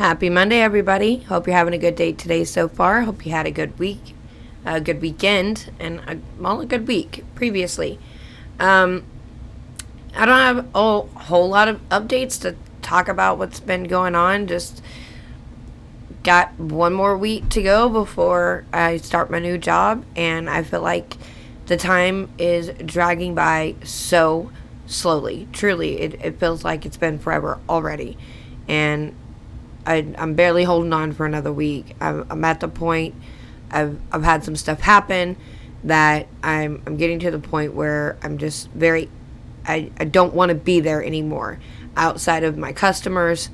Happy Monday, everybody. Hope you're having a good day today so far. Hope you had a good week, a good weekend, and a good week previously. I don't have a whole lot of updates to talk about what's been going on. Just got one more week to go before I start my new job, and I feel like the time is dragging by so slowly. Truly, it feels like it's been forever already, and I'm barely holding on for another week. I'm at the point. I've had some stuff happen that I'm getting to the point where I'm just I don't want to be there anymore. Outside of my customers,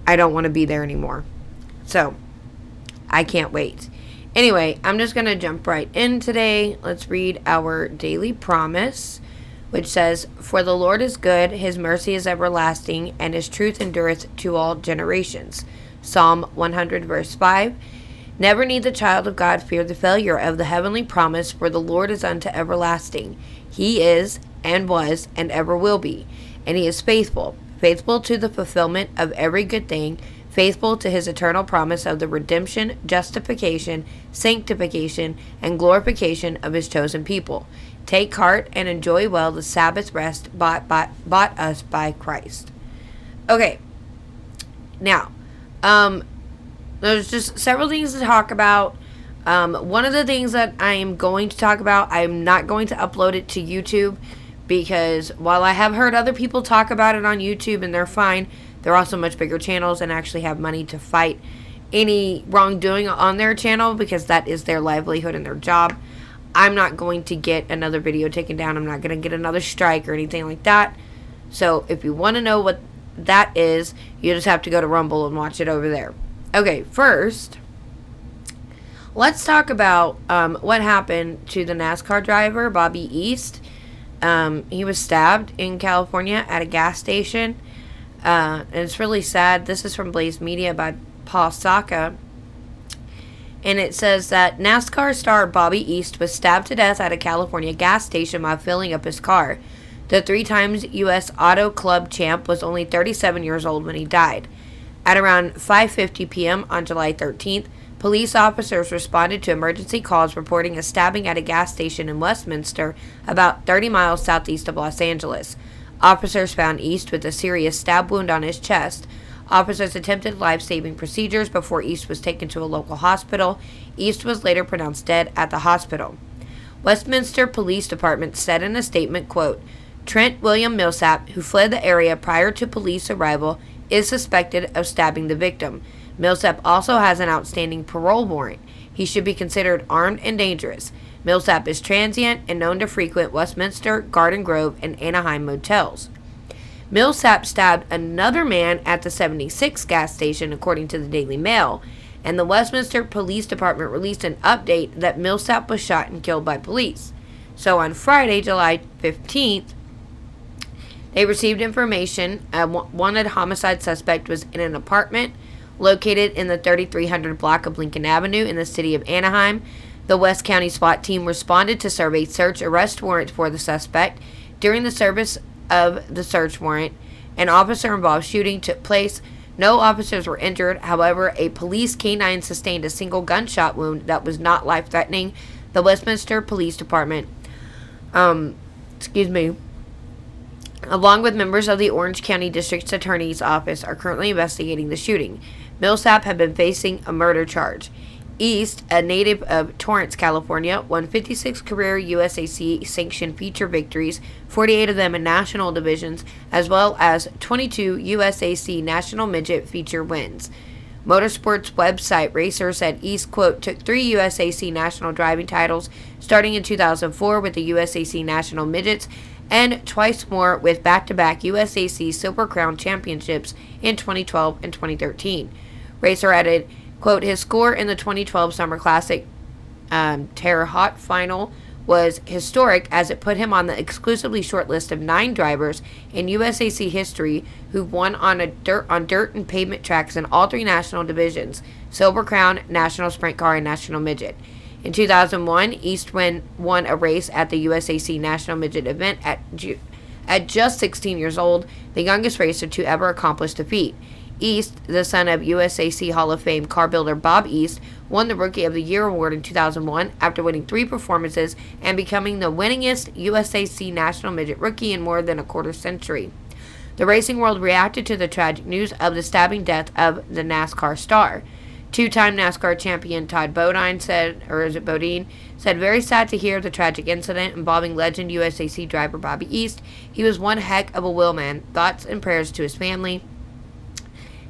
I don't want to be there anymore. So, I can't wait. Anyway, I'm just going to jump right in today. Let's read our daily promise, which says, "For the Lord is good, his mercy is everlasting, and his truth endureth to all generations." Psalm 100, verse 5. Never need the child of God fear the failure of the heavenly promise, for the Lord is unto everlasting. He is, and was, and ever will be. And he is faithful, faithful to the fulfillment of every good thing, faithful to his eternal promise of the redemption, justification, sanctification, and glorification of his chosen people. Take heart and enjoy well the Sabbath rest bought us by Christ. Okay, now, there's just several things to talk about. One of the things that I am going to talk about, I'm not going to upload it to YouTube, because while I have heard other people talk about it on YouTube and they're fine, they're also much bigger channels and actually have money to fight any wrongdoing on their channel, because that is their livelihood and their job. I'm not going to get another video taken down. I'm not going to get another strike or anything like that. So if you want to know what that is, you just have to go to Rumble and watch it over there. Okay, first, let's talk about what happened to the NASCAR driver, Bobby East. He was stabbed in California at a gas station. And it's really sad. This is from Blaze Media by Paul Saka. And it says that NASCAR star Bobby East was stabbed to death at a California gas station while filling up his car. The 3 times U.S. Auto Club champ was only 37 years old when he died. At around 5:50 p.m. on July 13th, police officers responded to emergency calls reporting a stabbing at a gas station in Westminster, about 30 miles southeast of Los Angeles. Officers found East with a serious stab wound on his chest. Officers attempted life-saving procedures before East was taken to a local hospital. East was later pronounced dead at the hospital. Westminster Police Department said in a statement, quote, "Trent William Millsap, who fled the area prior to police arrival, is suspected of stabbing the victim. Millsap also has an outstanding parole warrant. He should be considered armed and dangerous. Millsap is transient and known to frequent Westminster, Garden Grove, and Anaheim motels." Millsap stabbed another man at the 76 gas station, according to the Daily Mail, and the Westminster Police Department released an update that Millsap was shot and killed by police. So on Friday, July 15th, they received information a wanted homicide suspect was in an apartment located in the 3300 block of Lincoln Avenue in the city of Anaheim. The West County SWAT team responded to serve a search arrest warrant for the suspect. During the service of the search warrant, an officer-involved shooting took place. No officers were injured. However, a police canine sustained a single gunshot wound that was not life-threatening. The Westminster Police Department, along with members of the Orange County District Attorney's Office, are currently investigating the shooting. Millsap had been facing a murder charge. East, a native of Torrance, California, won 56 career USAC sanctioned feature victories, 48 of them in national divisions, as well as 22 USAC national midget feature wins. Motorsports website Racer said East, quote, took 3 USAC national driving titles starting in 2004 with the USAC national midgets, and twice more with back-to-back USAC Silver Crown championships in 2012 and 2013. Racer added, quote, his score in the 2012 Summer Classic Terre Haute final was historic, as it put him on the exclusively short list of 9 drivers in USAC history who won on dirt and pavement tracks in all 3 national divisions: Silver Crown, National Sprint Car, and National Midget. In 2001, East won a race at the USAC National Midget event at just 16 years old, the youngest racer to ever accomplish the feat. East, the son of USAC Hall of Fame car builder Bob East, won the Rookie of the Year award in 2001 after winning 3 performances and becoming the winningest USAC National Midget Rookie in more than a quarter century. The racing world reacted to the tragic news of the stabbing death of the NASCAR star. Two-time NASCAR champion Todd Bodine said, very sad to hear the tragic incident involving legend USAC driver Bobby East. He was one heck of a wheelman. Thoughts and prayers to his family.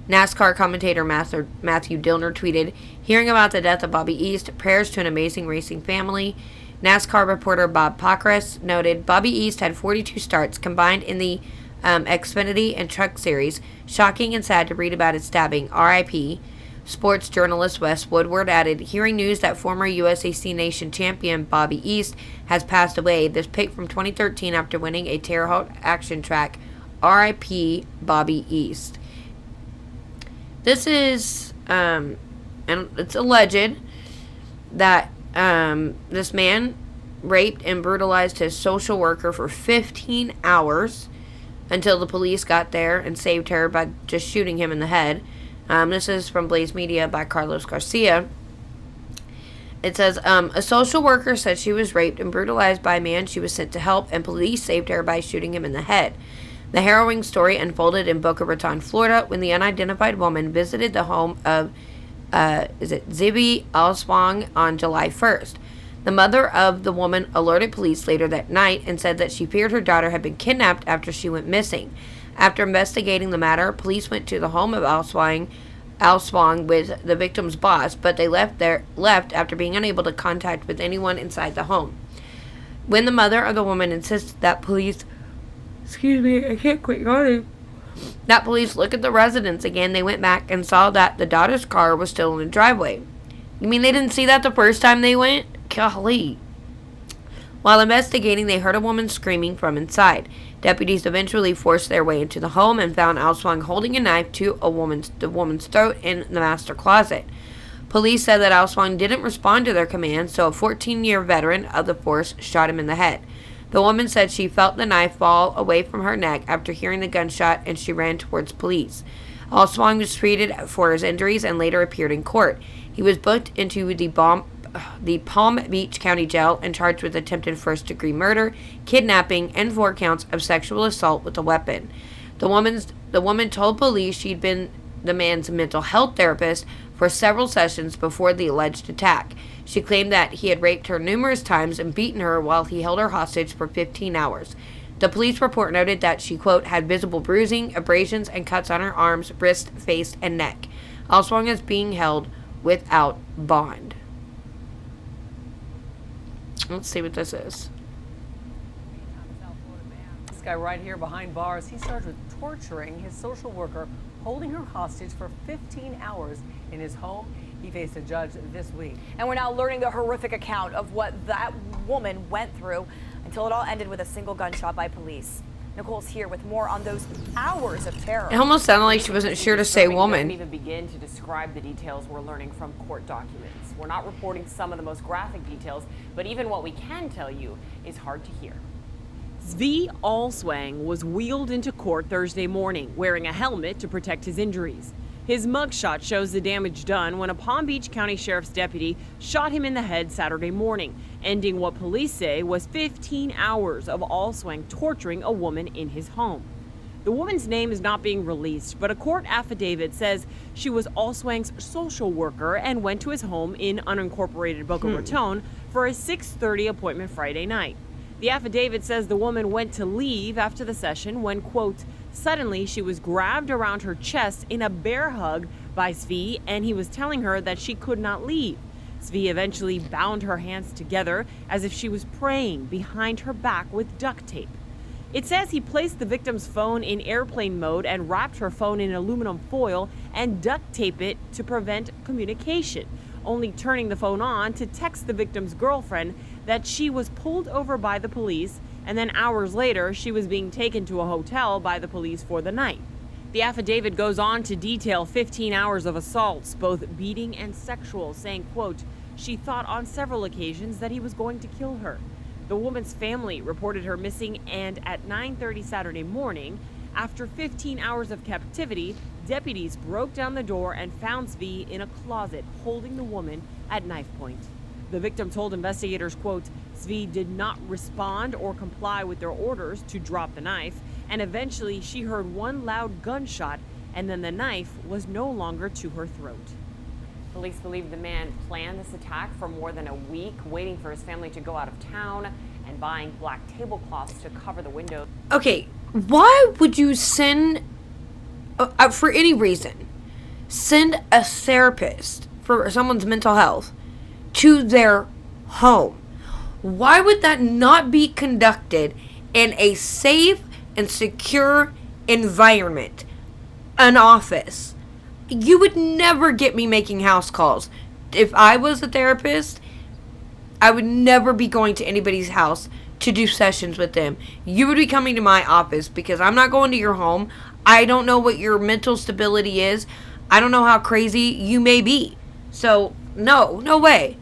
NASCAR commentator Matthew Dillner tweeted, hearing about the death of Bobby East, prayers to an amazing racing family. NASCAR reporter Bob Pockrass noted, Bobby East had 42 starts combined in the Xfinity and Truck Series. Shocking and sad to read about his stabbing. R.I.P. Sports journalist Wes Woodward added, hearing news that former USAC Nation champion Bobby East has passed away. This pick from 2013 after winning a Terre Haute action track. R.I.P. Bobby East. This is, and it's alleged that this man raped and brutalized his social worker for 15 hours until the police got there and saved her by just shooting him in the head. This is from Blaze Media by Carlos Garcia. It says, a social worker said she was raped and brutalized by a man she was sent to help, and police saved her by shooting him in the head. The harrowing story unfolded in Boca Raton, Florida, when the unidentified woman visited the home of, Zibi Alswang on July 1st. The mother of the woman alerted police later that night and said that she feared her daughter had been kidnapped after she went missing. After investigating the matter, police went to the home of Alswang with the victim's boss, but they left after being unable to contact with anyone inside the home. When the mother of the woman insisted that police that police look at the residence again, they went back and saw that the daughter's car was still in the driveway. You mean they didn't see that the first time they went? Golly. While investigating, they heard a woman screaming from inside. Deputies eventually forced their way into the home and found Alswang holding a knife to the woman's throat in the master closet. Police said that Alswang didn't respond to their command, so a 14-year veteran of the force shot him in the head. The woman said she felt the knife fall away from her neck after hearing the gunshot, and she ran towards police. Alswang was treated for his injuries and later appeared in court. He was booked into the Palm Beach County Jail and charged with attempted first-degree murder, kidnapping, and 4 counts of sexual assault with a weapon. The woman told police she'd been the man's mental health therapist for several sessions before the alleged attack. She claimed that he had raped her numerous times and beaten her while he held her hostage for 15 hours. The police report noted that she, quote, had visible bruising, abrasions, and cuts on her arms, wrists, face, and neck. Alswang is being held without bond. Let's see what this is. This guy right here behind bars, he's charged with torturing his social worker, holding her hostage for 15 hours in his home. He faced a judge this week. And we're now learning the horrific account of what that woman went through until it all ended with a single gunshot by police. Nicole's here with more on those hours of terror. It almost sounded like she wasn't sure to say woman. We can't even begin to describe the details we're learning from court documents. We're not reporting some of the most graphic details, but even what we can tell you is hard to hear. Zvi Alswang was wheeled into court Thursday morning, wearing a helmet to protect his injuries. His mugshot shows the damage done when a Palm Beach County Sheriff's deputy shot him in the head Saturday morning, ending what police say was 15 hours of Alswang torturing a woman in his home. The woman's name is not being released, but a court affidavit says she was Alswang's social worker and went to his home in unincorporated Boca Raton for a 6:30 appointment Friday night. The affidavit says the woman went to leave after the session when, quote, suddenly she was grabbed around her chest in a bear hug by Zvi, and he was telling her that she could not leave. Zvi eventually bound her hands together as if she was praying behind her back with duct tape. It says he placed the victim's phone in airplane mode and wrapped her phone in aluminum foil and duct taped it to prevent communication, only turning the phone on to text the victim's girlfriend that she was pulled over by the police, and then hours later she was being taken to a hotel by the police for the night. The affidavit goes on to detail 15 hours of assaults, both beating and sexual, saying, quote, she thought on several occasions that he was going to kill her. The woman's family reported her missing, and at 9:30 Saturday morning, After 15 hours of captivity, deputies broke down the door and found Zvi in a closet holding the woman at knife point. The victim told investigators, quote, Zvi did not respond or comply with their orders to drop the knife, and eventually she heard one loud gunshot, and then the knife was no longer to her throat. Police believe the man planned this attack for more than a week, waiting for his family to go out of town and buying black tablecloths to cover the windows. Okay, why would you send, for any reason, send a therapist for someone's mental health to their home? Why would that not be conducted in a safe and secure environment? An office. You would never get me making house calls. If I was a therapist, I would never be going to anybody's house to do sessions with them. You would be coming to my office because I'm not going to your home. I don't know what your mental stability is. I don't know how crazy you may be. So, no way.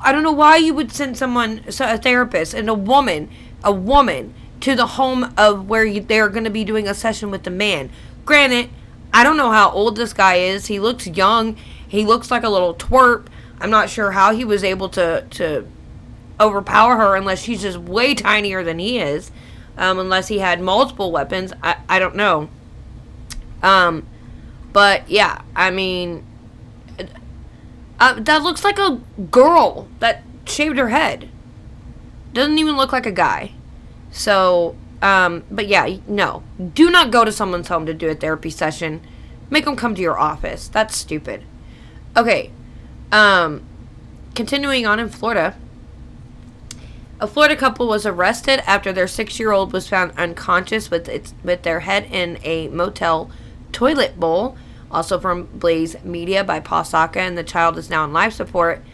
I don't know why you would send someone, a therapist, and a woman, to the home of where they're going to be doing a session with the man. Granted, I don't know how old this guy is. He looks young. He looks like a little twerp. I'm not sure how he was able to overpower her unless she's just way tinier than he is. Unless he had multiple weapons. I don't know. But yeah, I mean, that looks like a girl that shaved her head. Doesn't even look like a guy. So, but yeah, no. Do not go to someone's home to do a therapy session. Make them come to your office. That's stupid. Okay. Continuing on in Florida. A Florida couple was arrested after their 6-year-old was found unconscious with their head in a motel toilet bowl. Also from Blaze Media by Paul Saka, and the child is now on life support.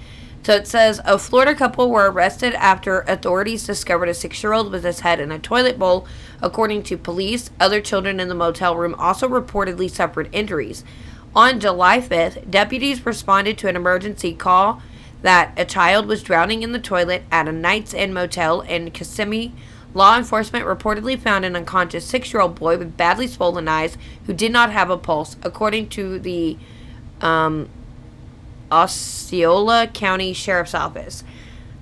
So it says, a Florida couple were arrested after authorities discovered a 6-year-old with his head in a toilet bowl. According to police, other children in the motel room also reportedly suffered injuries. On July 5th, deputies responded to an emergency call that a child was drowning in the toilet at a Knights Inn motel in Kissimmee. Law enforcement reportedly found an unconscious 6-year-old boy with badly swollen eyes who did not have a pulse, according to the Osceola County Sheriff's Office.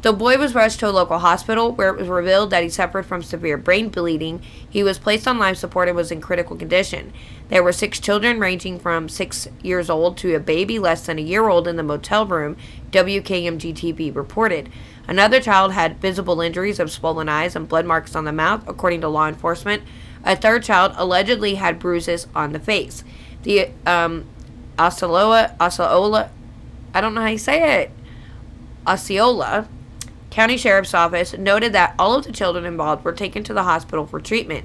The boy was rushed to a local hospital where it was revealed that he suffered from severe brain bleeding. He was placed on life support and was in critical condition. There were 6 children ranging from 6 years old to a baby less than a year old in the motel room, WKMG-TV reported. Another child had visible injuries of swollen eyes and blood marks on the mouth, according to law enforcement. A third child allegedly had bruises on the face. The Osceola, I don't know how you say it, Osceola County Sheriff's Office noted that all of the children involved were taken to the hospital for treatment.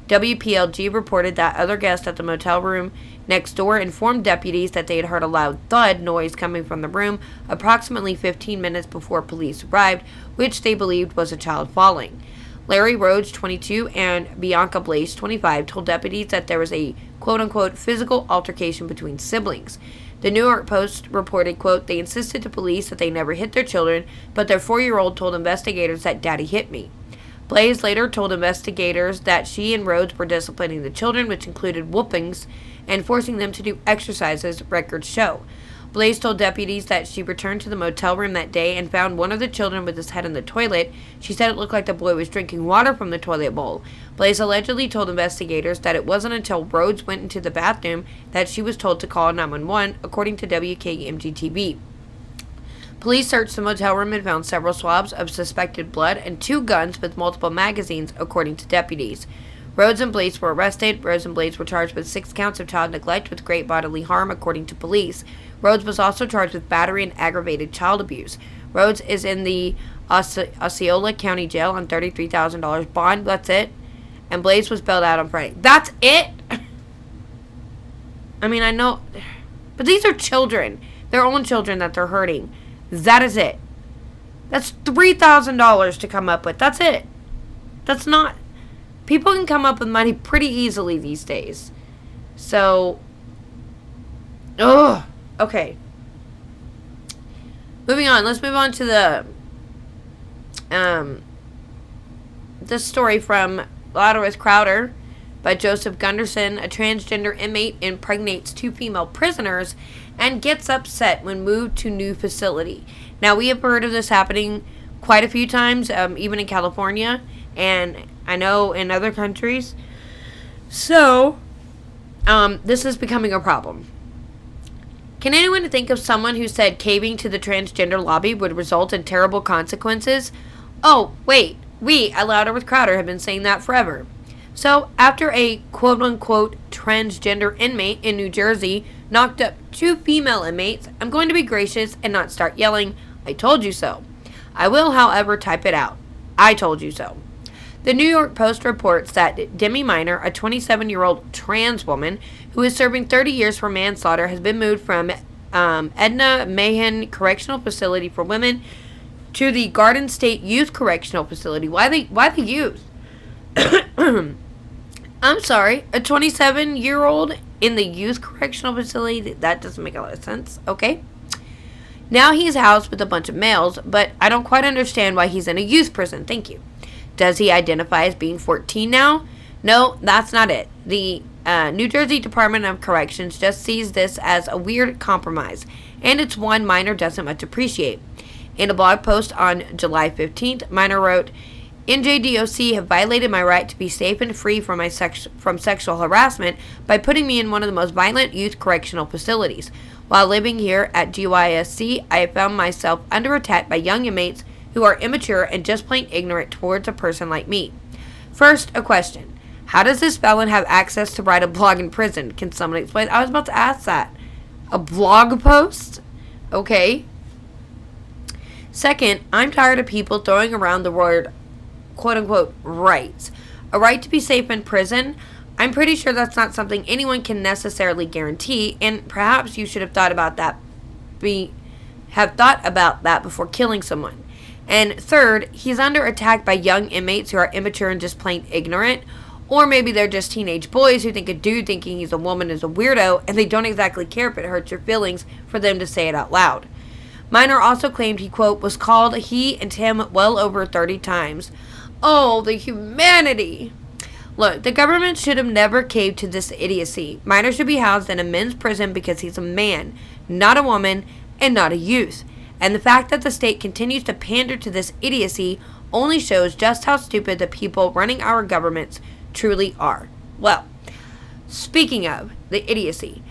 WPLG reported that other guests at the motel room next door informed deputies that they had heard a loud thud noise coming from the room approximately 15 minutes before police arrived, which they believed was a child falling. Larry Rhodes, 22, and Bianca Blaze, 25, told deputies that there was a quote-unquote physical altercation between siblings. The New York Post reported, quote, they insisted to police that they never hit their children, but their 4-year-old told investigators that daddy hit me. Blaze later told investigators that she and Rhodes were disciplining the children, which included whoopings and forcing them to do exercises, records show. Blaze told deputies that she returned to the motel room that day and found one of the children with his head in the toilet. She said it looked like the boy was drinking water from the toilet bowl. Blaze allegedly told investigators that it wasn't until Rhodes went into the bathroom that she was told to call 911, according to WKMG-TV. Police searched the motel room and found several swabs of suspected blood and 2 guns with multiple magazines, according to deputies. Rhodes and Blaze were arrested. Rhodes and Blaze were charged with 6 counts of child neglect with great bodily harm, according to police. Rhodes was also charged with battery and aggravated child abuse. Rhodes is in the Osceola County Jail on $33,000 bond. That's it. And Blaze was bailed out on Friday. That's it? I mean, I know. But these are children. Their own children that they're hurting. That is it. That's $3,000 to come up with. That's it. That's not. People can come up with money pretty easily these days. So. Ugh. Okay. Moving on. Let's move on to this story from Louder with Crowder. But Joseph Gunderson, a transgender inmate, impregnates 2 female prisoners and gets upset when moved to new facility. Now, we have heard of this happening quite a few times, even in California, and I know in other countries. So, this is becoming a problem. Can anyone think of someone who said caving to the transgender lobby would result in terrible consequences? Oh, wait, we at Louder with Crowder have been saying that forever. So, after a quote-unquote transgender inmate in New Jersey knocked up 2 female inmates, I'm going to be gracious and not start yelling, "I told you so." I will, however, type it out. I told you so. The New York Post reports that Demi Minor, a 27-year-old trans woman who is serving 30 years for manslaughter, has been moved from Edna Mahan Correctional Facility for Women to the Garden State Youth Correctional Facility. Why the youth? I'm sorry, a 27-year-old in the youth correctional facility? That doesn't make a lot of sense. Okay. Now he's housed with a bunch of males, but I don't quite understand why he's in a youth prison. Thank you. Does he identify as being 14 now? No, that's not it. The New Jersey Department of Corrections just sees this as a weird compromise, and it's one Minor doesn't much appreciate. In a blog post on July 15th, Minor wrote, "NJDOC have violated my right to be safe and free from sexual harassment by putting me in one of the most violent youth correctional facilities. While living here at GYSC, I have found myself under attack by young inmates who are immature and just plain ignorant towards a person like me. First, a question. How does this felon have access to write a blog in prison? Can someone explain?" I was about to ask that. A blog post? Okay. Second, I'm tired of people throwing around the word quote-unquote rights. A right to be safe in prison? I'm pretty sure that's not something anyone can necessarily guarantee, and perhaps you should have thought about that before killing someone. And third, he's under attack by young inmates who are immature and just plain ignorant, or maybe they're just teenage boys who think a dude thinking he's a woman is a weirdo, and they don't exactly care if it hurts your feelings for them to say it out loud. Minor also claimed he, quote, was called he and him well over 30 times. Oh, the humanity! Look, the government should have never caved to this idiocy. Minor should be housed in a men's prison because he's a man, not a woman, and not a youth. And the fact that the state continues to pander to this idiocy only shows just how stupid the people running our governments truly are. Well, speaking of the idiocy,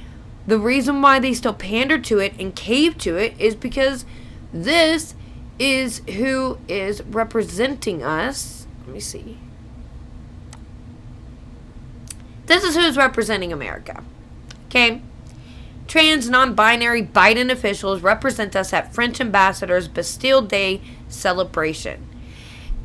the reason why they still pander to it and cave to it is because this is who is representing us. Let me see. This is who's representing America. Okay? Trans, non-binary Biden officials represent us at French ambassador's Bastille Day celebration.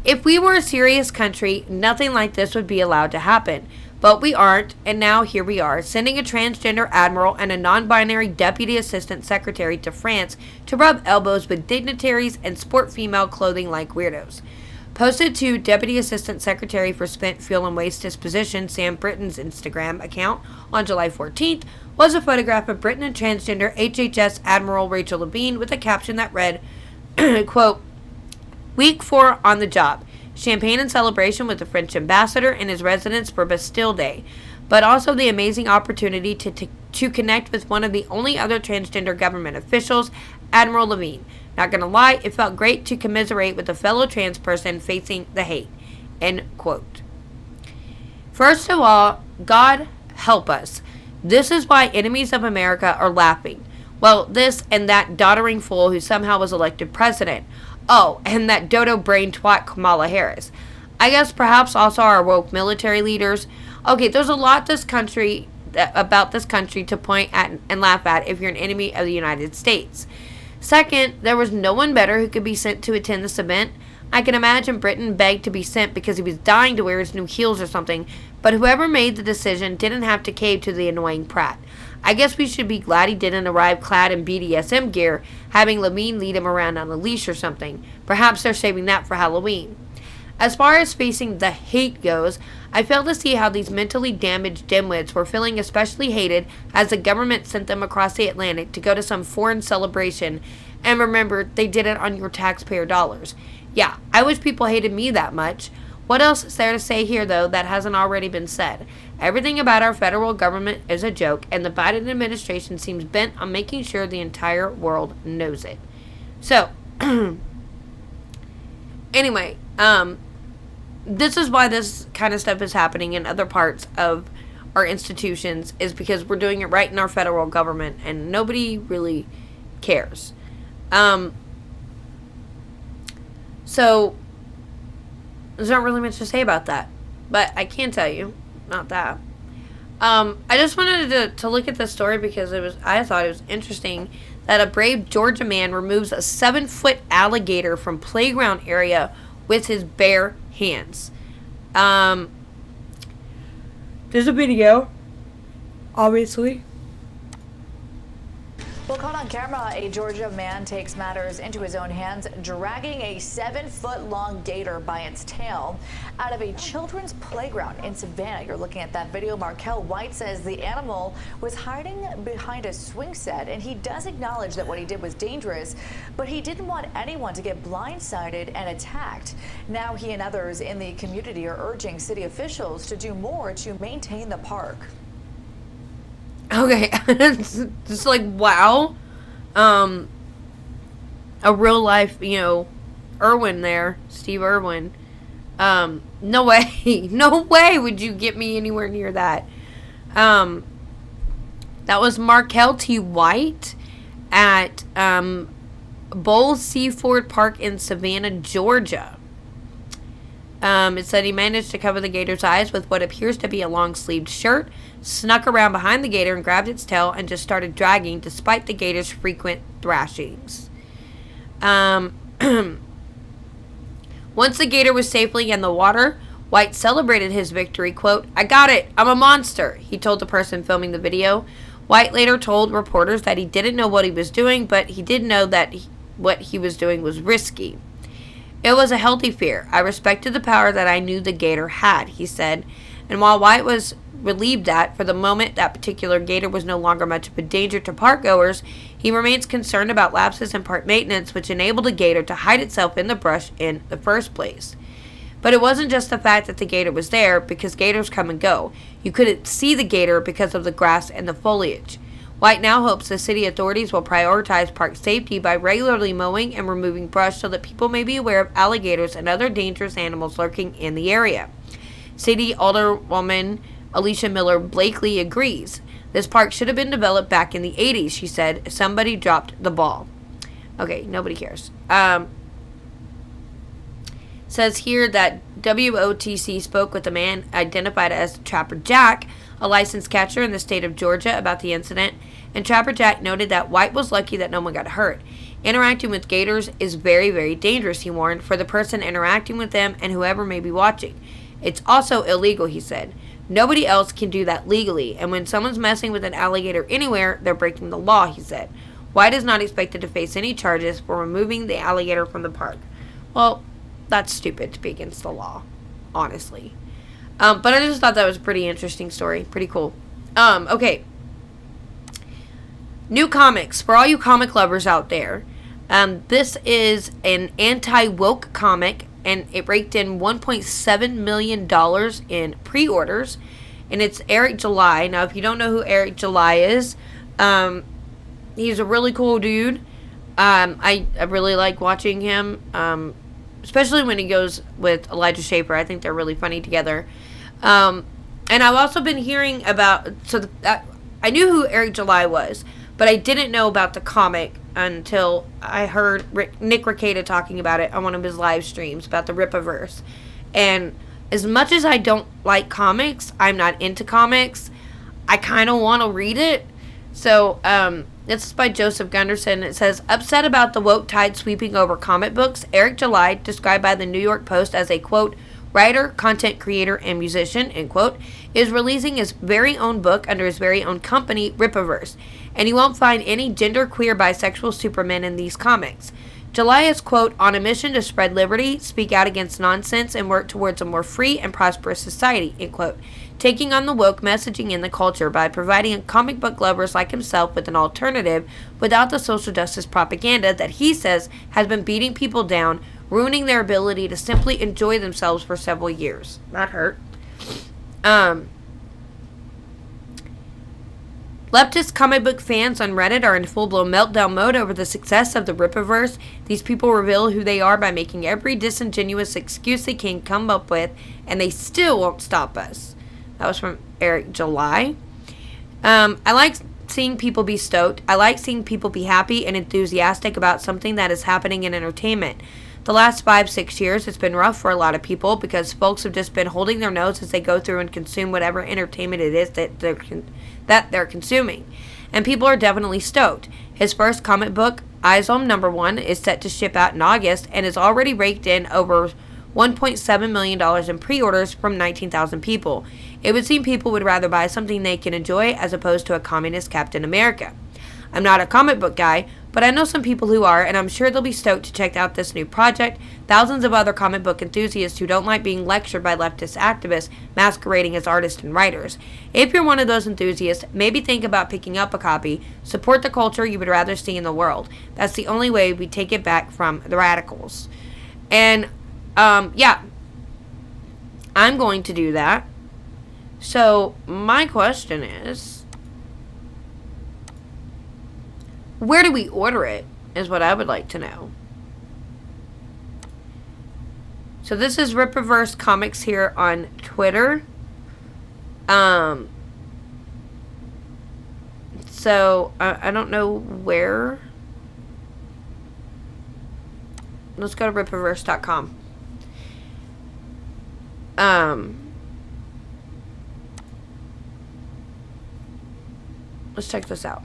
If we were a serious country, nothing like this would be allowed to happen. But we aren't, and now here we are, sending a transgender admiral and a non-binary deputy assistant secretary to France to rub elbows with dignitaries and sport female clothing like weirdos. Posted to Deputy Assistant Secretary for Spent Fuel and Waste Disposition Sam Britton's Instagram account on July 14th was a photograph of Britain and transgender HHS Admiral Rachel Levine with a caption that read, quote, "Week 4 on the job. Champagne and celebration with the French ambassador and his residence for Bastille Day, but also the amazing opportunity to connect with one of the only other transgender government officials, Admiral Levine. Not gonna lie, it felt great to commiserate with a fellow trans person facing the hate." End quote. First of all, God help us. This is why enemies of America are laughing. Well, this and that doddering fool who somehow was elected president. Oh, and that dodo brain twat Kamala Harris. I guess perhaps also our woke military leaders. Okay, there's a lot about this country to point at and laugh at if you're an enemy of the United States. Second, there was no one better who could be sent to attend this event. I can imagine Britain begged to be sent because he was dying to wear his new heels or something, but whoever made the decision didn't have to cave to the annoying Pratt. I guess we should be glad he didn't arrive clad in BDSM gear, having Levine lead him around on a leash or something. Perhaps they're saving that for Halloween. As far as facing the hate goes, I fail to see how these mentally damaged dimwits were feeling especially hated as the government sent them across the Atlantic to go to some foreign celebration, and remember, they did it on your taxpayer dollars. Yeah, I wish people hated me that much. What else is there to say here, though, that hasn't already been said? Everything about our federal government is a joke, and the Biden administration seems bent on making sure the entire world knows it. So, anyway, this is why this kind of stuff is happening in other parts of our institutions, is because we're doing it right in our federal government, and nobody really cares. So, there's not really much to say about that. But I can tell you, not that. I just wanted to look at this story because I thought it was interesting that a brave Georgia man removes a 7-foot alligator from playground area with his bare hands. There's a video, obviously. Well, caught on camera, a Georgia man takes matters into his own hands, dragging a 7-foot-long gator by its tail out of a children's playground in Savannah. You're looking at that video. Markel White says the animal was hiding behind a swing set, and he does acknowledge that what he did was dangerous, but he didn't want anyone to get blindsided and attacked. Now he and others in the community are urging city officials to do more to maintain the park. Okay, it's just like, wow. A real life, Irwin there, Steve Irwin. No way, no way would you get me anywhere near that. That was Markel T. White at Bowles Seaford Park in Savannah, Georgia. It said he managed to cover the gator's eyes with what appears to be a long-sleeved shirt, snuck around behind the gator and grabbed its tail and just started dragging despite the gator's frequent thrashings. Once the gator was safely in the water, White celebrated his victory, quote, "I got it, I'm a monster," he told the person filming the video. White later told reporters that he didn't know what he was doing, but he did know that what he was doing was risky. "It was a healthy fear. I respected the power that I knew the gator had," he said. And while White was relieved that, for the moment, that particular gator was no longer much of a danger to park goers, he remains concerned about lapses in park maintenance, which enabled the gator to hide itself in the brush in the first place. But it wasn't just the fact that the gator was there, because gators come and go. You couldn't see the gator because of the grass and the foliage. White now hopes the city authorities will prioritize park safety by regularly mowing and removing brush so that people may be aware of alligators and other dangerous animals lurking in the area. City Alderwoman Alicia Miller Blakely agrees. "This park should have been developed back in the 80s, she said. "Somebody dropped the ball." Okay, nobody cares. Says here that WOTC spoke with a man identified as Trapper Jack, a licensed catcher in the state of Georgia, about the incident, and Trapper Jack noted that White was lucky that no one got hurt. "Interacting with gators is very, very dangerous," he warned, "for the person interacting with them and whoever may be watching. It's also illegal," he said. "Nobody else can do that legally, and when someone's messing with an alligator anywhere, they're breaking the law," he said. White is not expected to face any charges for removing the alligator from the park. Well, that's stupid to be against the law, honestly. But I just thought that was a pretty interesting story. Pretty cool. Okay. New comics. For all you comic lovers out there, this is an anti-woke comic, and it raked in $1.7 million in pre-orders, and it's Eric July. Now, if you don't know who Eric July is, he's a really cool dude. I really like watching him, especially when he goes with Elijah Schaefer. I think they're really funny together. And I've also been hearing about, I knew who Eric July was, but I didn't know about the comic until I heard Nick Rekieta talking about it on one of his live streams about the Rippaverse. And as much as I don't like comics, I'm not into comics, I kind of want to read it. So, this is by Joseph Gunderson. It says, "Upset about the woke tide sweeping over comic books, Eric July, described by the New York Post as a, quote, writer, content creator, and musician, end quote, is releasing his very own book under his very own company, Rippaverse. And you won't find any gender, queer, bisexual supermen in these comics. July is, quote, on a mission to spread liberty, speak out against nonsense, and work towards a more free and prosperous society, end quote, taking on the woke messaging in the culture by providing comic book lovers like himself with an alternative without the social justice propaganda that he says has been beating people down, ruining their ability to simply enjoy themselves for several years. That hurt. Leftist comic book fans on Reddit are in full-blown meltdown mode over the success of the Rippaverse. These people reveal who they are by making every disingenuous excuse they can come up with, and they still won't stop us. That was from Eric July. I like seeing people be stoked. I like seeing people be happy and enthusiastic about something that is happening in entertainment. The last 5-6 years, it's been rough for a lot of people because folks have just been holding their nose as they go through and consume whatever entertainment it is that they're consuming. And people are definitely stoked. His first comic book, ISOM #1, is set to ship out in August and has already raked in over $1.7 million in pre-orders from 19,000 people. It would seem people would rather buy something they can enjoy as opposed to a communist Captain America. I'm not a comic book guy, but I know some people who are, and I'm sure they'll be stoked to check out this new project. Thousands of other comic book enthusiasts who don't like being lectured by leftist activists masquerading as artists and writers. If you're one of those enthusiasts, maybe think about picking up a copy. Support the culture you would rather see in the world. That's the only way we take it back from the radicals. And, yeah, I'm going to do that. So, my question is, where do we order it, is what I would like to know. So this is Rippaverse Comics here on Twitter. So, I don't know where. Let's go to Rippaverse.com. Let's check this out.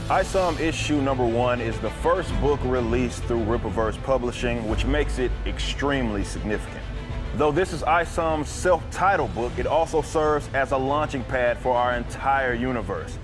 ISOM issue #1 is the first book released through Rippaverse Publishing, which makes it extremely significant. Though this is ISOM's self-titled book, it also serves as a launching pad for our entire universe.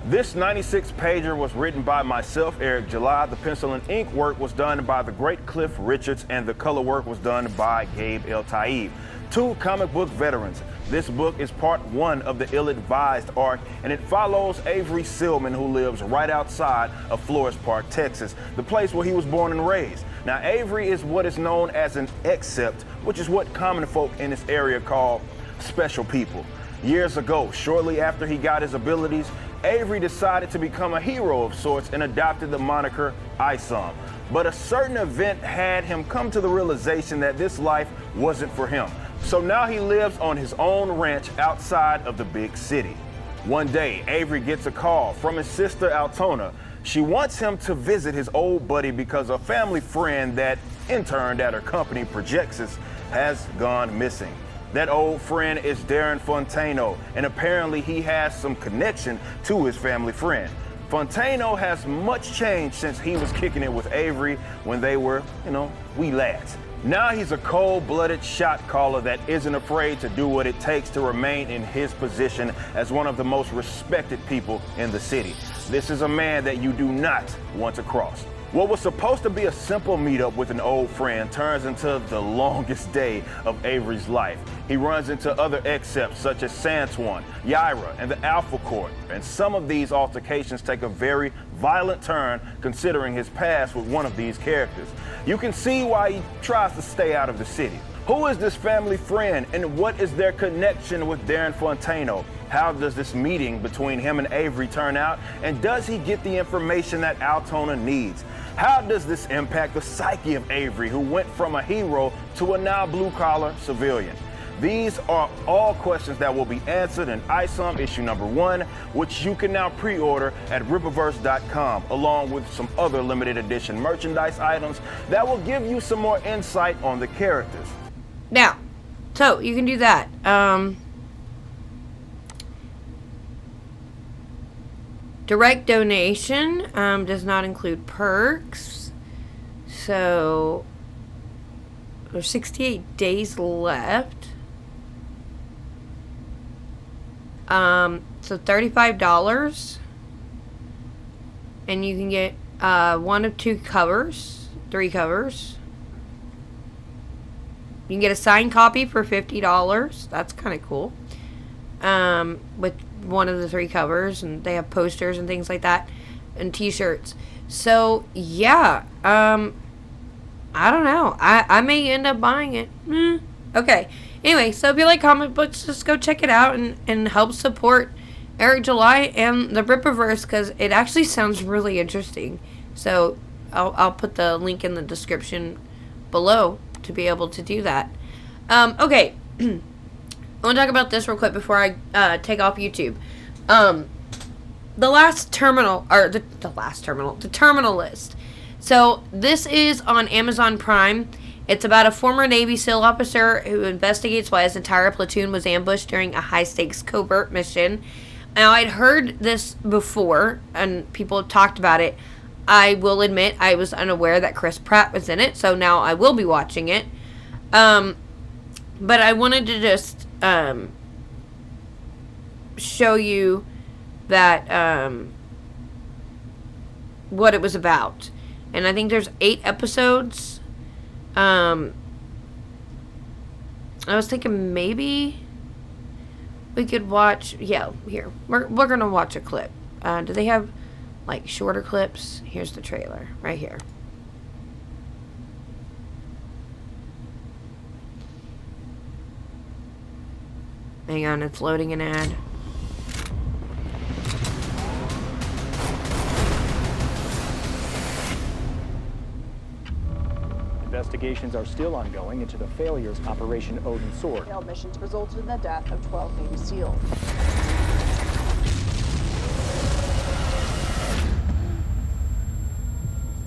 This 96-pager was written by myself, Eric July. The pencil and ink work was done by the great Cliff Richards, and the color work was done by Gabe El-Taib, two comic book veterans. This book is part 1 of the ill-advised arc, and it follows Avery Silman, who lives right outside of Flores Park, Texas, the place where he was born and raised. Now, Avery is what is known as an accept, which is what common folk in this area call special people. Years ago, shortly after he got his abilities, Avery decided to become a hero of sorts and adopted the moniker ISOM. But a certain event had him come to the realization that this life wasn't for him. So now he lives on his own ranch outside of the big city. One day, Avery gets a call from his sister Altona. She wants him to visit his old buddy because a family friend that interned at her company, Projexis, has gone missing. That old friend is Darren Fontano, and apparently he has some connection to his family friend. Fontano has much changed since he was kicking it with Avery when they were, wee lads. Now he's a cold-blooded shot caller that isn't afraid to do what it takes to remain in his position as one of the most respected people in the city. This is a man that you do not want to cross. What was supposed to be a simple meetup with an old friend turns into the longest day of Avery's life. He runs into other accepts such as Santuan, Yaira, and the Alpha Court, and some of these altercations take a very violent turn considering his past with one of these characters. You can see why he tries to stay out of the city. Who is this family friend, and what is their connection with Darren Fontano? How does this meeting between him and Avery turn out? And does he get the information that Altona needs? How does this impact the psyche of Avery, who went from a hero to a now blue-collar civilian? These are all questions that will be answered in ISOM issue number 1, which you can now pre-order at Rippaverse.com, along with some other limited edition merchandise items that will give you some more insight on the characters. Now, so you can do that. Direct donation does not include perks. So there's 68 days left. So $35. And you can get 1 of 2 covers, 3 covers. You can get a signed copy for $50. That's kind of cool. With 1 of the 3 covers, and they have posters and things like that, and t-shirts. So yeah, I don't know. I may end up buying it. Okay. Anyway, so if you like comic books, just go check it out and help support Eric July and the Rippaverse, because it actually sounds really interesting. So I'll put the link in the description below to be able to do that. Okay. I want to talk about this real quick before I take off YouTube. The Terminal List. So this is on Amazon Prime. It's about a former Navy SEAL officer who investigates why his entire platoon was ambushed during a high-stakes covert mission. Now, I'd heard this before, and people have talked about it. I will admit I was unaware that Chris Pratt was in it, so now I will be watching it. But I wanted to just show you that what it was about. And I think there's 8 episodes. I was thinking maybe we could watch, yeah, here. We're going to watch a clip. Do they have, like, shorter clips? Here's the trailer, right here. Hang on, it's loading an ad. Investigations are still ongoing into the failures of Operation Odin Sword. Failed missions resulted in the death of 12 Navy SEALs.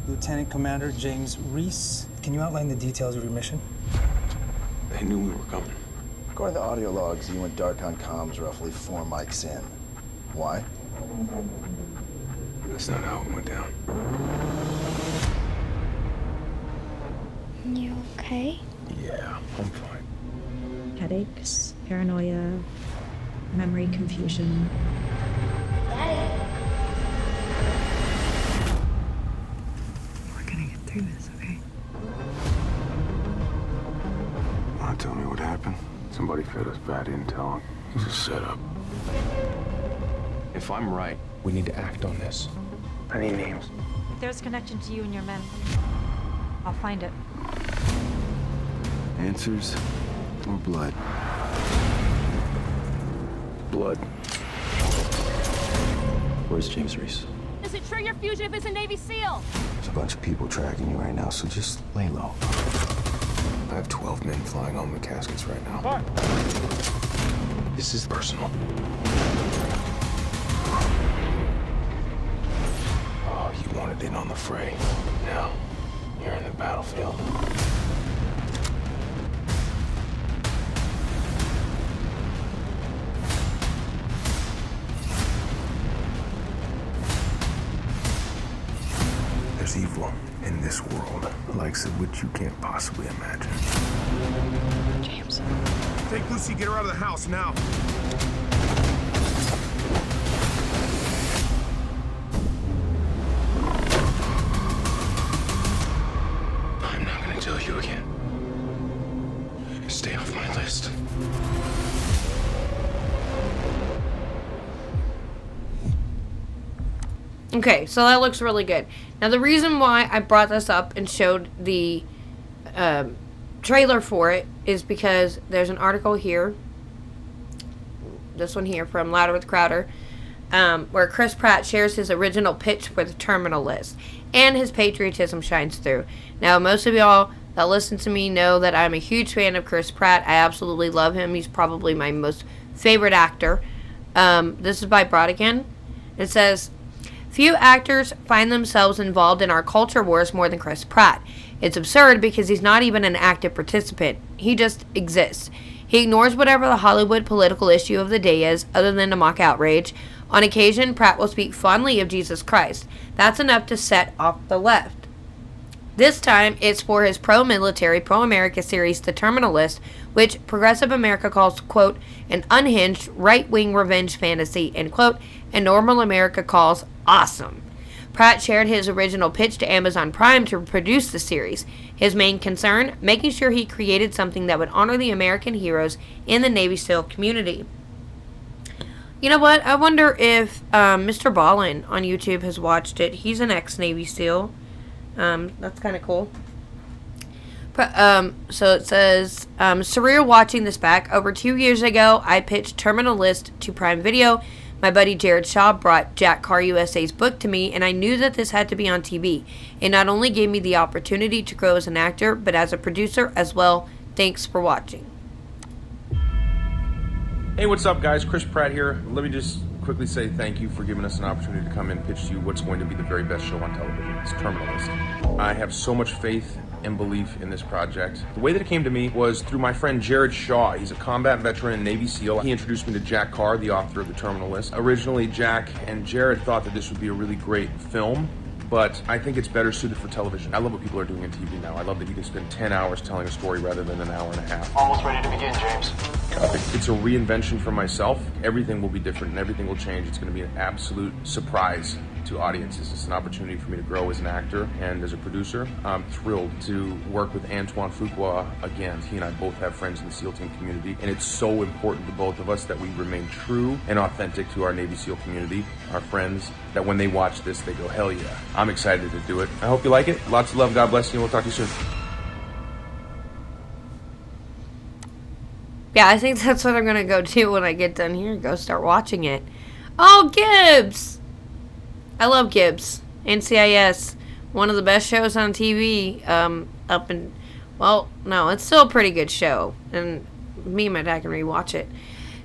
Lieutenant Commander James Reese, can you outline the details of your mission? They knew we were coming. According to audio logs, you went dark on comms roughly 4 mics in. Why? That's not how it went down. You okay? Yeah, I'm fine. Headaches, paranoia, memory confusion. Daddy! We're gonna get through this, okay? Want to tell me what happened? Somebody fed us bad intel. It was a setup. If I'm right, we need to act on this. I need names. If there's a connection to you and your men, I'll find it. Answers or blood? Blood. Where's James Reese? Is it true you're fugitive as a Navy SEAL? There's a bunch of people tracking you right now, so just lay low. I have 12 men flying home the caskets right now. This is personal. Oh, you wanted in on the fray. Now, you're in the battlefield. There's evil in this world, likes of which you can't possibly imagine. James. Take Lucy, get her out of the house now. I'm not gonna tell you again. Stay off my list. Okay, so that looks really good. Now, the reason why I brought this up and showed the trailer for it is because there's an article here. this one here from Louder with Crowder, where Chris Pratt shares his original pitch for the terminal list, and his patriotism shines through. Now, most of y'all that listen to me know that I'm a huge fan of Chris Pratt. I absolutely love him. He's probably my most favorite actor. This is by Pratt again. It says, few actors find themselves involved in our culture wars more than Chris Pratt. It's absurd because he's not even an active participant. He just exists. He ignores whatever the Hollywood political issue of the day is, other than to mock outrage. On occasion, Pratt will speak fondly of Jesus Christ. That's enough to set off the left. This time, it's for his pro-military, pro-America series, The Terminal List, which Progressive America calls, quote, an unhinged, right-wing revenge fantasy, end quote, and Normal America calls awesome. Pratt shared his original pitch to Amazon Prime to produce the series. His main concern, making sure he created something that would honor the American heroes in the Navy SEAL community. You know what? I wonder if Mr. Ballin on YouTube has watched it. He's an ex-Navy SEAL. That's kind of cool. So it says, surreal watching this back. Over 2 years ago, I pitched Terminal List to Prime Video. My buddy Jared Shaw brought Jack Carr USA's book to me, and I knew that this had to be on TV. It not only gave me the opportunity to grow as an actor, but as a producer as well. Thanks for watching. Hey, what's up, guys? Chris Pratt here. Let me just quickly say thank you for giving us an opportunity to come in and pitch to you what's going to be the very best show on television. It's Terminal List. I have so much faith and belief in this project. The way that it came to me was through my friend Jared Shaw. He's a combat veteran and Navy SEAL. He introduced me to Jack Carr, the author of The Terminal List. Originally, Jack and Jared thought that this would be a really great film, but I think it's better suited for television. I love what people are doing in TV now. I love that you can spend 10 hours telling a story rather than an hour and a half. Almost ready to begin, James. It's a reinvention for myself. Everything will be different and everything will change. It's going to be an absolute surprise to audiences. It's an opportunity for me to grow as an actor and as a producer. I'm thrilled to work with Antoine Fuqua again. He and I both have friends in the SEAL team community, and it's so important to both of us that we remain true and authentic to our Navy SEAL community, our friends, that when they watch this, they go, hell yeah. I'm excited to do it. I hope you like it. Lots of love. God bless you. We'll talk to you soon. Yeah, I think that's what I'm going to go do when I get done here. Go start watching it. Oh, Gibbs! I love Gibbs. NCIS. One of the best shows on TV. Well, no, it's still a pretty good show. And me and my dad can rewatch it.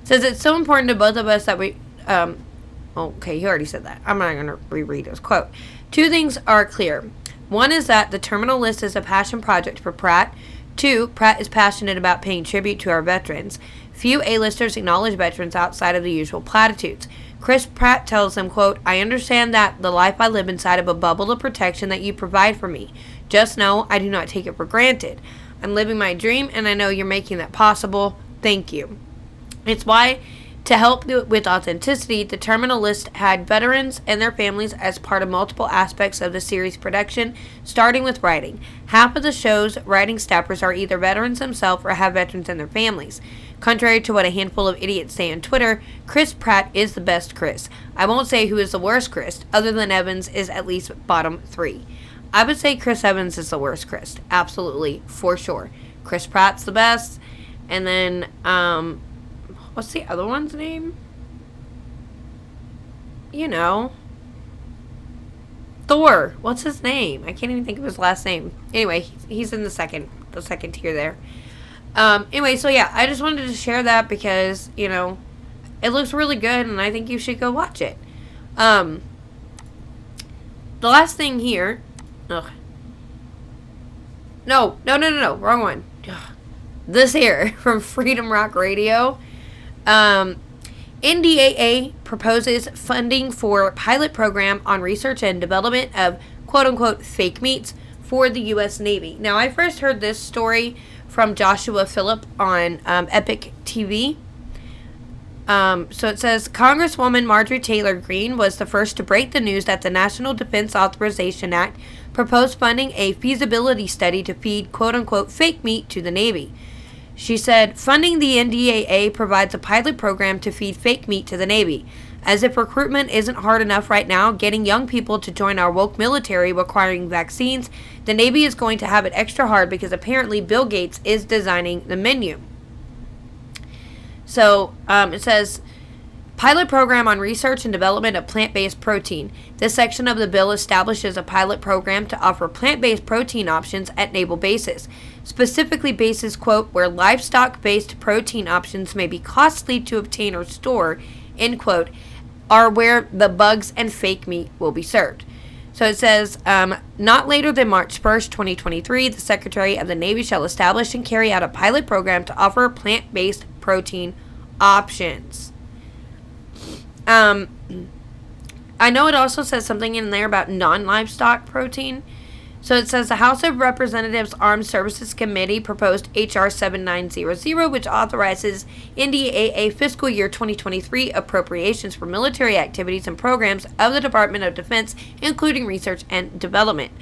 It says it's so important to both of us that we... okay, he already said that. I'm not going to reread his quote. Two things are clear. One is that the Terminal List is a passion project for Pratt. Two, Pratt is passionate about paying tribute to our veterans. Few A-listers acknowledge veterans outside of the usual platitudes. Chris Pratt tells them, quote, I understand that the life I live inside of a bubble of protection that you provide for me. Just know I do not take it for granted. I'm living my dream, and I know you're making that possible. Thank you. It's why, to help with authenticity, the Terminal List had veterans and their families as part of multiple aspects of the series production, starting with writing. Half of the show's writing staffers are either veterans themselves or have veterans in their families. Contrary to what a handful of idiots say on Twitter, Chris Pratt is the best Chris. I won't say who is the worst Chris, other than Evans is at least bottom 3. I would say Chris Evans is the worst Chris. Absolutely, for sure. Chris Pratt's the best. And then, what's the other one's name? You know. Thor. What's his name? I can't even think of his last name. Anyway, he's in the second tier there. Anyway, so yeah, I just wanted to share that because, you know, it looks really good and I think you should go watch it. The last thing here. Ugh. No, wrong one. Ugh. This here from Freedom Rock Radio. NDAA proposes funding for pilot program on research and development of quote-unquote fake meats for the U.S. Navy. Now, I first heard this story from Joshua Phillip on Epic TV. So it says, Congresswoman Marjorie Taylor Greene was the first to break the news that the National Defense Authorization Act proposed funding a feasibility study to feed quote-unquote fake meat to the Navy. She said, funding the NDAA provides a pilot program to feed fake meat to the Navy. As if recruitment isn't hard enough right now, getting young people to join our woke military requiring vaccines, the Navy is going to have it extra hard because apparently Bill Gates is designing the menu. So, it says, Pilot program on research and development of plant-based protein. This section of the bill establishes a pilot program to offer plant-based protein options at naval bases. Specifically bases, quote, where livestock-based protein options may be costly to obtain or store, end quote, are where the bugs and fake meat will be served. So it says, not later than March 1st, 2023, the Secretary of the Navy shall establish and carry out a pilot program to offer plant-based protein options. I know it also says something in there about non-livestock protein. So it says the House of Representatives Armed Services Committee proposed H.R. 7900, which authorizes NDAA fiscal year 2023 appropriations for military activities and programs of the Department of Defense, including research and development.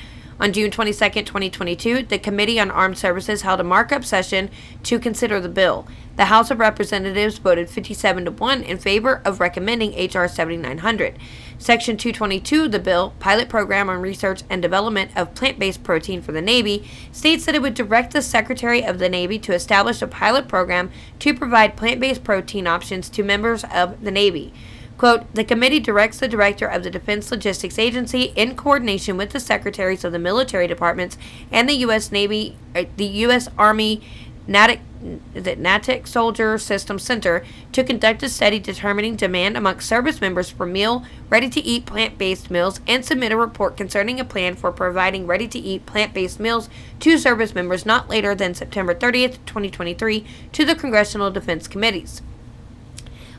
On June 22, 2022, the Committee on Armed Services held a markup session to consider the bill. The House of Representatives voted 57-1 in favor of recommending H.R. 7900. Section 222 of the bill, Pilot Program on Research and Development of Plant-Based Protein for the Navy, states that it would direct the Secretary of the Navy to establish a pilot program to provide plant-based protein options to members of the Navy. Quote, the committee directs the Director of the Defense Logistics Agency, in coordination with the Secretaries of the military departments and the U.S. Navy, the U.S. Army NATIC Soldier System Center, to conduct a study determining demand amongst service members for meal, ready-to-eat plant-based meals, and submit a report concerning a plan for providing ready-to-eat plant-based meals to service members not later than September 30th, 2023, to the Congressional Defense Committees.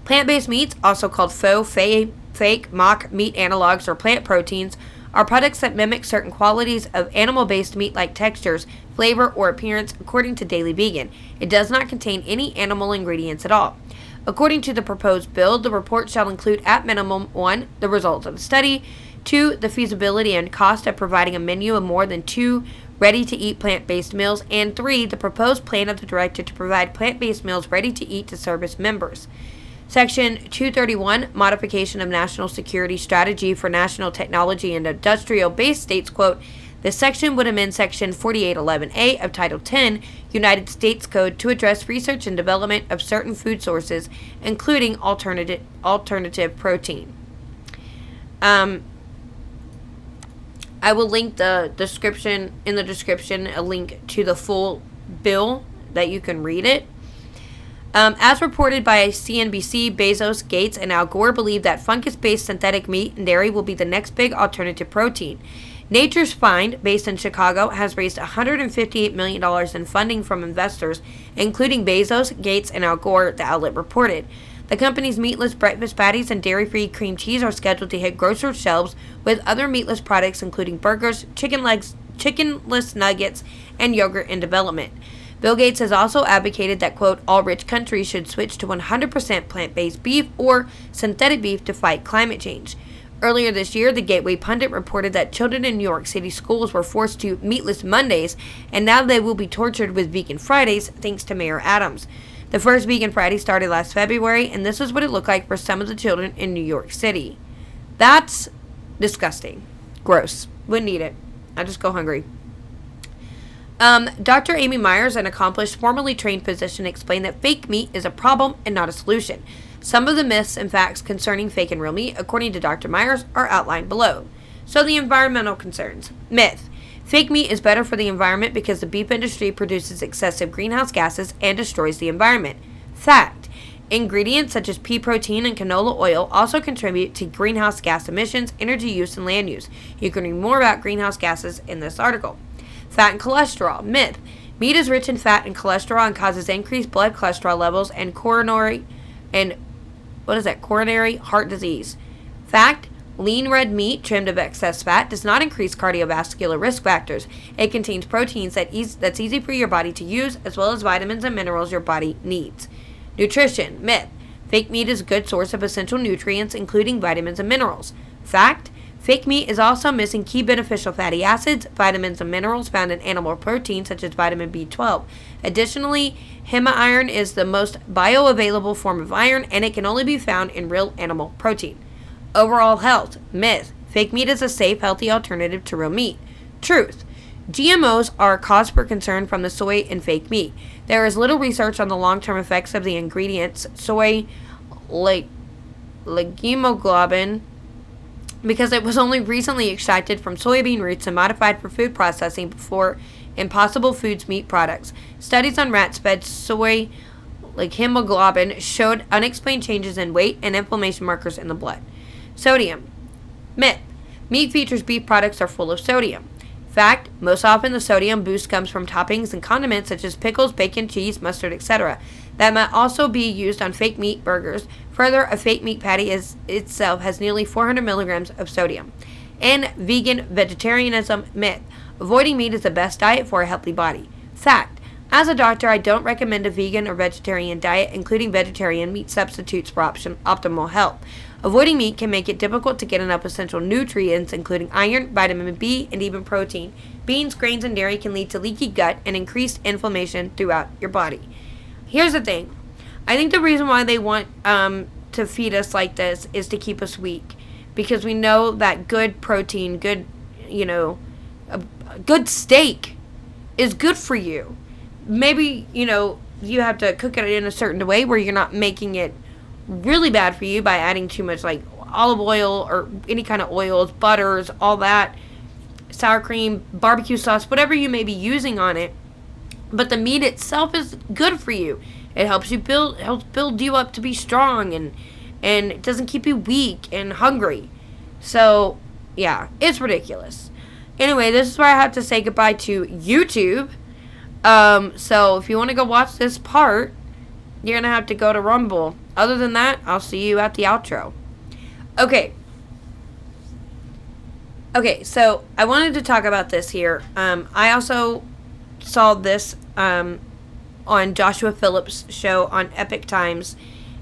Plant-based meats, also called faux, fake, mock meat analogs, or plant proteins, are products that mimic certain qualities of animal-based meat like textures, flavor, or appearance, according to Daily Vegan. It does not contain any animal ingredients at all. According to the proposed bill, the report shall include at minimum 1. The results of the study, 2. The feasibility and cost of providing a menu of more than 2 ready-to-eat plant-based meals, and 3. The proposed plan of the Director to provide plant-based meals ready-to-eat to service members. Section 231, Modification of National Security Strategy for National Technology and Industrial Base, states, quote, this section would amend Section 4811A of Title 10, United States Code, to address research and development of certain food sources, including alternative protein. I will link the description, in the description, a link to the full bill that you can read it. As reported by CNBC, Bezos, Gates, and Al Gore believe that fungus-based synthetic meat and dairy will be the next big alternative protein. Nature's Find, based in Chicago, has raised $158 million in funding from investors, including Bezos, Gates, and Al Gore, the outlet reported. The company's meatless breakfast patties and dairy-free cream cheese are scheduled to hit grocery shelves, with other meatless products including burgers, chicken legs, chickenless nuggets, and yogurt in development. Bill Gates has also advocated that, quote, all rich countries should switch to 100% plant-based beef or synthetic beef to fight climate change. Earlier this year, the Gateway Pundit reported that children in New York City schools were forced to meatless Mondays, and now they will be tortured with vegan Fridays, thanks to Mayor Adams. The first vegan Friday started last February, and this is what it looked like for some of the children in New York City. That's disgusting. Gross. Wouldn't eat it. I just go hungry. Dr. Amy Myers, an accomplished, formally trained physician, explained that fake meat is a problem and not a solution. Some of the myths and facts concerning fake and real meat, according to Dr. Myers, are outlined below. So the environmental concerns. Myth. Fake meat is better for the environment because the beef industry produces excessive greenhouse gases and destroys the environment. Fact. Ingredients such as pea protein and canola oil also contribute to greenhouse gas emissions, energy use, and land use. You can read more about greenhouse gases in this article. Fat and cholesterol. Myth. Meat is rich in fat and cholesterol and causes increased blood cholesterol levels and coronary heart disease. Fact. Lean red meat trimmed of excess fat does not increase cardiovascular risk factors. It contains proteins that's easy for your body to use, as well as vitamins and minerals your body needs. Nutrition. Myth. Fake meat is a good source of essential nutrients, including vitamins and minerals. Fact. Fake meat is also missing key beneficial fatty acids, vitamins, and minerals found in animal protein, such as vitamin B12. Additionally, hemiiron is the most bioavailable form of iron, and it can only be found in real animal protein. Overall health. Myth. Fake meat is a safe, healthy alternative to real meat. Truth. GMOs are a cause for concern from the soy and fake meat. There is little research on the long-term effects of the ingredients soy legumoglobin because it was only recently extracted from soybean roots and modified for food processing before Impossible Foods meat products. Studies on rats fed soy hemoglobin showed unexplained changes in weight and inflammation markers in the blood. Sodium. Myth. Meat features beef products are full of sodium. Fact. Most often the sodium boost comes from toppings and condiments such as pickles, bacon, cheese, mustard, etc. that might also be used on fake meat burgers. Further, a fake meat patty itself has nearly 400 milligrams of sodium. And vegan vegetarianism myth. Avoiding meat is the best diet for a healthy body. Fact. As a doctor, I don't recommend a vegan or vegetarian diet, including vegetarian meat substitutes for optimal health. Avoiding meat can make it difficult to get enough essential nutrients, including iron, vitamin B, and even protein. Beans, grains, and dairy can lead to leaky gut and increased inflammation throughout your body. Here's the thing. I think the reason why they want to feed us like this is to keep us weak. Because we know that good protein, good, a good steak is good for you. Maybe, you have to cook it in a certain way where you're not making it really bad for you by adding too much like olive oil or any kind of oils, butters, all that, sour cream, barbecue sauce, whatever you may be using on it. But the meat itself is good for you. It helps build you up to be strong and it doesn't keep you weak and hungry. So, yeah, it's ridiculous. Anyway, this is where I have to say goodbye to YouTube. So if you want to go watch this part, you're going to have to go to Rumble. Other than that, I'll see you at the outro. Okay, so I wanted to talk about this here. I also saw this on Joshua Phillips' show on Epic Times,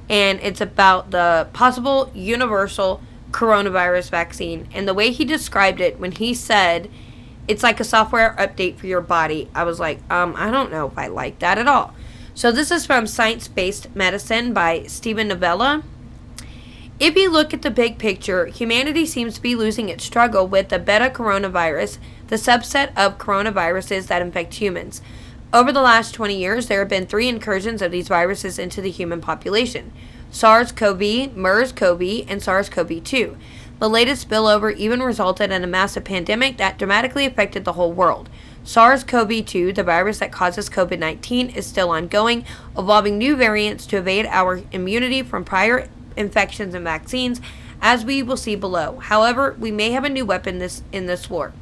and it's about the possible universal coronavirus vaccine. And the way he described it when he said it's like a software update for your body, I was like, I don't know if I like that at all. So this is from Science-Based Medicine by Stephen Novella. If you look at the big picture, humanity seems to be losing its struggle with the beta coronavirus, the subset of coronaviruses that infect humans. Over the last 20 years, there have been 3 incursions of these viruses into the human population: SARS-CoV, MERS-CoV, and SARS-CoV-2. The latest spillover even resulted in a massive pandemic that dramatically affected the whole world. SARS-CoV-2, the virus that causes COVID-19, is still ongoing, evolving new variants to evade our immunity from prior infections and vaccines, as we will see below. However, we may have a new weapon in this war.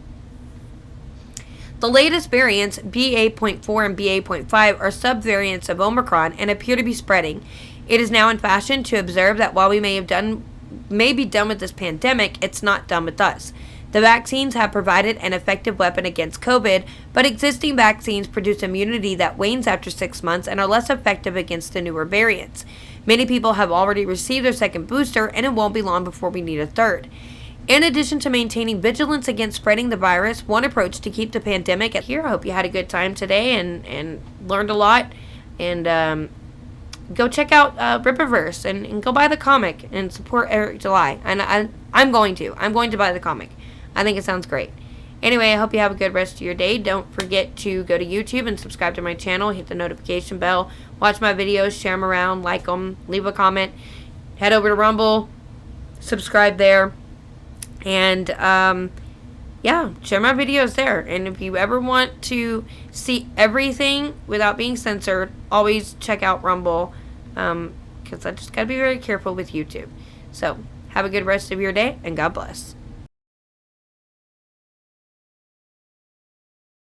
The latest variants, BA.4 and BA.5, are subvariants of Omicron and appear to be spreading. It is now in fashion to observe that while we may be done with this pandemic, it's not done with us. The vaccines have provided an effective weapon against COVID, but existing vaccines produce immunity that wanes after 6 months and are less effective against the newer variants. Many people have already received their second booster, and it won't be long before we need a third. In addition to maintaining vigilance against spreading the virus, one approach to keep the pandemic at here. I hope you had a good time today and learned a lot. And go check out Rippaverse and go buy the comic and support Eric July. And I'm going to buy the comic. I think it sounds great. Anyway, I hope you have a good rest of your day. Don't forget to go to YouTube and subscribe to my channel. Hit the notification bell. Watch my videos. Share them around. Like them. Leave a comment. Head over to Rumble. Subscribe there. And, yeah, share my videos there. And if you ever want to see everything without being censored, always check out Rumble. Because I just got to be very careful with YouTube. So, have a good rest of your day, and God bless.